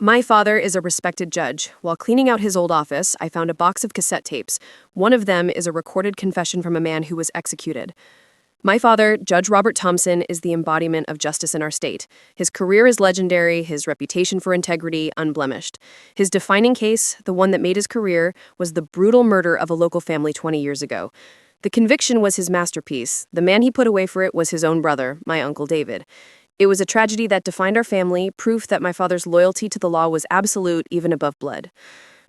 My father is a respected judge. While cleaning out his old office, I found a box of cassette tapes. One of them is a recorded confession from a man who was executed. My father, Judge Robert Thompson, is the embodiment of justice in our state. His career is legendary, his reputation for integrity unblemished. His defining case, the one that made his career, was the brutal murder of a local family 20 years ago. The conviction was his masterpiece. The man he put away for it was his own brother, my Uncle David. It was a tragedy that defined our family, proof that my father's loyalty to the law was absolute, even above blood.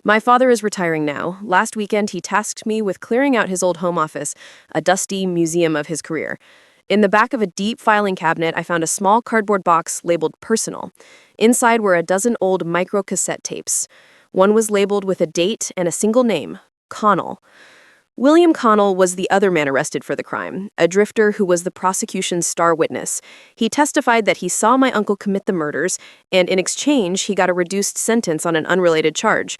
My father is retiring now. Last weekend, he tasked me with clearing out his old home office, a dusty museum of his career. In the back of a deep filing cabinet, I found a small cardboard box labeled personal. Inside were a dozen old micro-cassette tapes. One was labeled with a date and a single name, Connell. William Connell was the other man arrested for the crime, a drifter who was the prosecution's star witness. He testified that he saw my uncle commit the murders, and in exchange, he got a reduced sentence on an unrelated charge.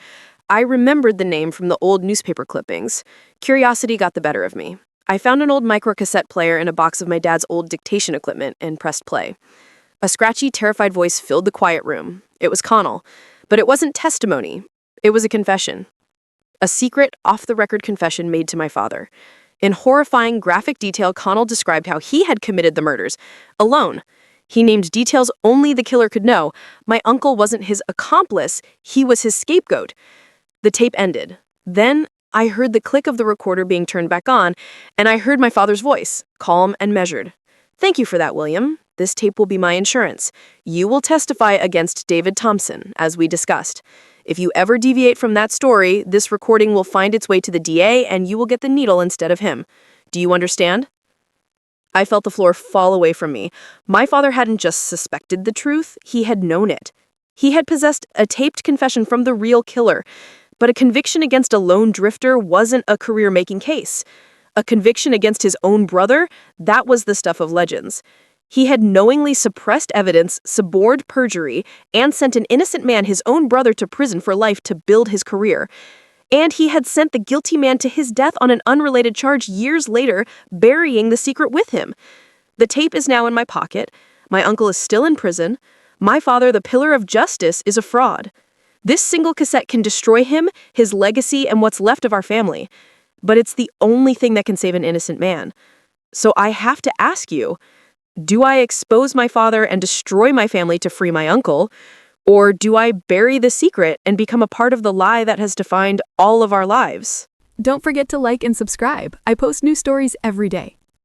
I remembered the name from the old newspaper clippings. Curiosity got the better of me. I found an old microcassette player in a box of my dad's old dictation equipment and pressed play. A scratchy, terrified voice filled the quiet room. It was Connell. But it wasn't testimony. It was a confession. A secret, off-the-record confession made to my father. In horrifying, graphic detail, Connell described how he had committed the murders, alone. He named details only the killer could know. My uncle wasn't his accomplice, he was his scapegoat. The tape ended. Then I heard the click of the recorder being turned back on, and I heard my father's voice, calm and measured. "Thank you for that, William. This tape will be my insurance. You will testify against David Thompson, as we discussed. If you ever deviate from that story, this recording will find its way to the DA and you will get the needle instead of him. Do you understand?" I felt the floor fall away from me. My father hadn't just suspected the truth, he had known it. He had possessed a taped confession from the real killer. But a conviction against a lone drifter wasn't a career-making case. A conviction against his own brother, that was the stuff of legends. He had knowingly suppressed evidence, suborned perjury, and sent an innocent man, his own brother, to prison for life to build his career. And he had sent the guilty man to his death on an unrelated charge years later, burying the secret with him. The tape is now in my pocket. My uncle is still in prison. My father, the pillar of justice, is a fraud. This single cassette can destroy him, his legacy, and what's left of our family. But it's the only thing that can save an innocent man. So I have to ask you, do I expose my father and destroy my family to free my uncle? Or do I bury the secret and become a part of the lie that has defined all of our lives? Don't forget to like and subscribe. I post new stories every day.